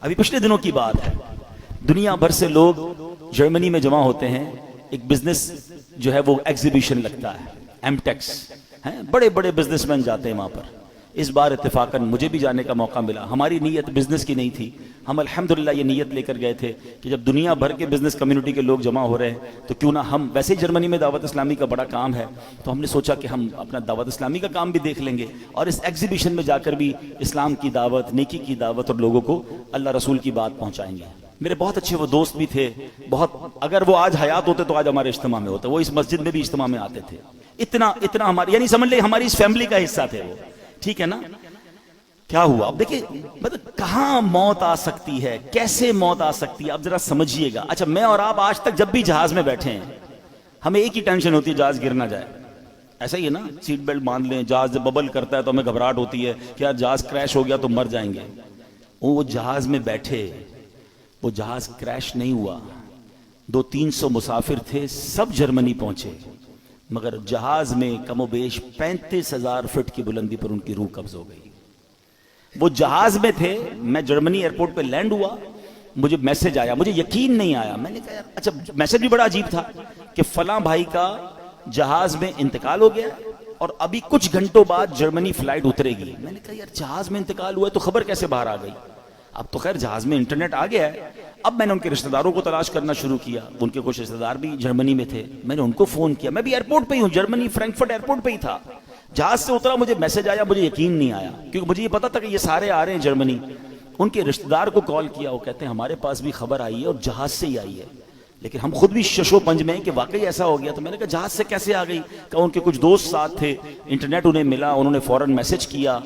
ابھی پچھلے دنوں کی بات ہے، دنیا بھر سے لوگ جرمنی میں جمع ہوتے ہیں، ایک بزنس جو ہے وہ ایگزیبیشن لگتا ہے، ایم ٹیکس ہیں، بڑے بڑے بزنس مین جاتے ہیں وہاں پر۔ اس بار اتفاقاً مجھے بھی جانے کا موقع ملا۔ ہماری نیت بزنس کی نہیں تھی، ہم الحمدللہ یہ نیت لے کر گئے تھے کہ جب دنیا بھر کے بزنس کمیونٹی کے لوگ جمع ہو رہے ہیں تو کیوں نہ ہم، ویسے ہی جرمنی میں دعوت اسلامی کا بڑا کام ہے، تو ہم نے سوچا کہ ہم اپنا دعوت اسلامی کا کام بھی دیکھ لیں گے اور اس ایگزیبیشن میں جا کر بھی اسلام کی دعوت، نیکی کی دعوت اور لوگوں کو اللہ رسول کی بات پہنچائیں گے۔ میرے بہت اچھے وہ دوست بھی تھے، بہت، اگر وہ آج حیات ہوتے تو آج ہمارے اجتماع میں ہوتے، وہ اس مسجد میں بھی اجتماع میں آتے تھے۔ اتنا ہماری، یعنی سمجھ لیں ہماری اس فیملی کا حصہ تھے وہ، ٹھیک ہے نا۔ کیا ہوا اب دیکھیں، مطلب کہاں موت آ سکتی ہے، کیسے موت آ سکتی ہے، اب ذرا سمجھیے گا۔ اچھا، میں اور آپ آج تک جب بھی جہاز میں بیٹھے ہیں ہمیں ایک ہی ٹینشن ہوتی ہے، جہاز گر نہ جائے۔ ایسا ہی ہے نا، سیٹ بیلٹ باندھ لیں، جہاز جب ببل کرتا ہے تو ہمیں گھبراہٹ ہوتی ہے کہ یار جہاز کریش ہو گیا تو مر جائیں گے۔ وہ جہاز میں بیٹھے، وہ جہاز کریش نہیں ہوا، 200-300 مسافر تھے، سب جرمنی پہنچے، مگر جہاز میں کم و بیش 35,000 فٹ کی بلندی پر ان کی روح قبض ہو گئی۔ وہ جہاز میں تھے، میں جرمنی ایئرپورٹ پہ لینڈ ہوا، مجھے میسج آیا، مجھے یقین نہیں آیا۔ میں نے کہا یار، اچھا میسج بھی بڑا عجیب تھا کہ فلاں بھائی کا جہاز میں انتقال ہو گیا اور ابھی کچھ گھنٹوں بعد جرمنی فلائٹ اترے گی۔ میں نے کہا یار جہاز میں انتقال ہوا ہے تو خبر کیسے باہر آ گئی؟ اب تو خیر جہاز میں انٹرنیٹ آ گیا ہے۔ اب میں نے ان کے رشتہ داروں کو تلاش کرنا شروع کیا، ان کے کچھ رشتہ دار بھی جرمنی میں تھے، میں نے ان کو فون کیا، میں بھی ایئرپورٹ پہ ہی ہوں، جرمنی فرینکفرٹ ایئرپورٹ پہ ہی تھا۔ جہاز سے اترا، مجھے میسج آیا، مجھے یقین نہیں آیا کیونکہ مجھے یہ پتا تھا کہ یہ سارے آ رہے ہیں جرمنی۔ ان کے رشتہ دار کو کال کیا، وہ کہتے ہیں ہمارے پاس بھی خبر آئی ہے اور جہاز سے ہی آئی ہے، لیکن ہم خود بھی شش و پنج میں ہیں کہ واقعی ایسا ہو گیا۔ تو میں نے کہا جہاز سے کیسے آ گئی؟ کہ ان کے کچھ دوست ساتھ تھے، انٹرنیٹ انہیں ملا، انہوں نے فوراً میسج کیا۔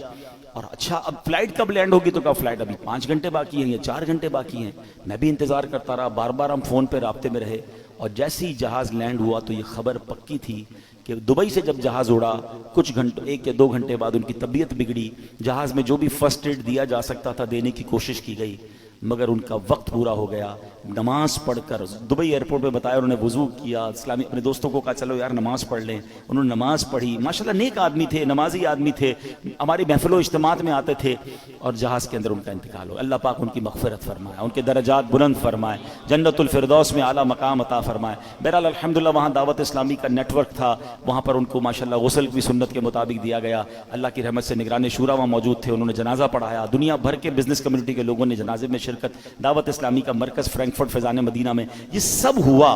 اور اچھا اب فلائٹ کب لینڈ ہوگی؟ تو کہا فلائٹ ابھی 5 گھنٹے باقی ہیں یا 4 گھنٹے باقی ہیں۔ میں بھی انتظار کرتا رہا، بار بار ہم فون پہ رابطے میں رہے، اور جیسے ہی جہاز لینڈ ہوا تو یہ خبر پکی تھی کہ دبئی سے جب جہاز اڑا کچھ گھنٹوں، 1 یا 2 گھنٹے بعد ان کی طبیعت بگڑی۔ جہاز میں جو بھی فرسٹ ایڈ دیا جا سکتا تھا دینے کی کوشش کی گئی، مگر ان کا وقت پورا ہو گیا۔ نماز پڑھ کر دبئی ایئرپورٹ پہ بتایا، انہوں نے وضو کیا، اسلامی اپنے دوستوں کو کہا چلو یار نماز پڑھ لیں، انہوں نے نماز پڑھی۔ ماشاءاللہ نیک آدمی تھے، نمازی آدمی تھے، ہماری محفل و اجتماعات میں آتے تھے، اور جہاز کے اندر ان کا انتقال ہو۔ اللہ پاک ان کی مغفرت فرمائے، ان کے درجات بلند فرمائے، جنت الفردوس میں اعلیٰ مقام عطا فرمائے۔ بہرحال الحمدللہ وہاں دعوت اسلامی کا نیٹ ورک تھا، وہاں پر ان کو ماشاءاللہ غسل بھی سنت کے مطابق دیا گیا۔ اللہ کی رحمت سے نگران شورا وہاں موجود تھے، انہوں نے جنازہ پڑھایا، دنیا بھر کے بزنس کمیونٹی کے لوگوں نے جنازے میں شرکت، دعوت اسلامی کا مرکز فرینکفرٹ فیضان مدینہ میں یہ سب ہوا۔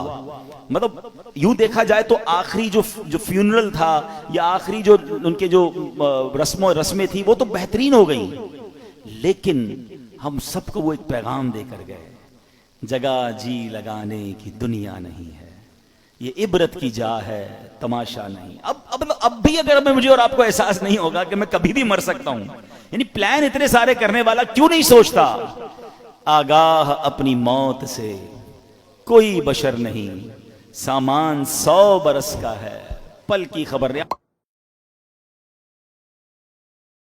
مطلب یوں دیکھا جائے تو آخری جو فیونرل تھا یا آخری جو ان کے جو رسمیں تھی وہ تو بہترین ہو گئی، لیکن ہم سب کو وہ ایک پیغام دے کر گئے، جگہ جی لگانے کی دنیا نہیں ہے، یہ عبرت کی جا ہے تماشا نہیں۔ اب بھی اگر مجھے اور آپ کو احساس نہیں ہوگا کہ میں کبھی بھی مر سکتا ہوں، یعنی پلان اتنے سارے کرنے والا کیوں نہیں سوچتا آگاہ اپنی موت سے کوئی بشر نہیں، سامان 100 برس کا ہے، پل کی خبر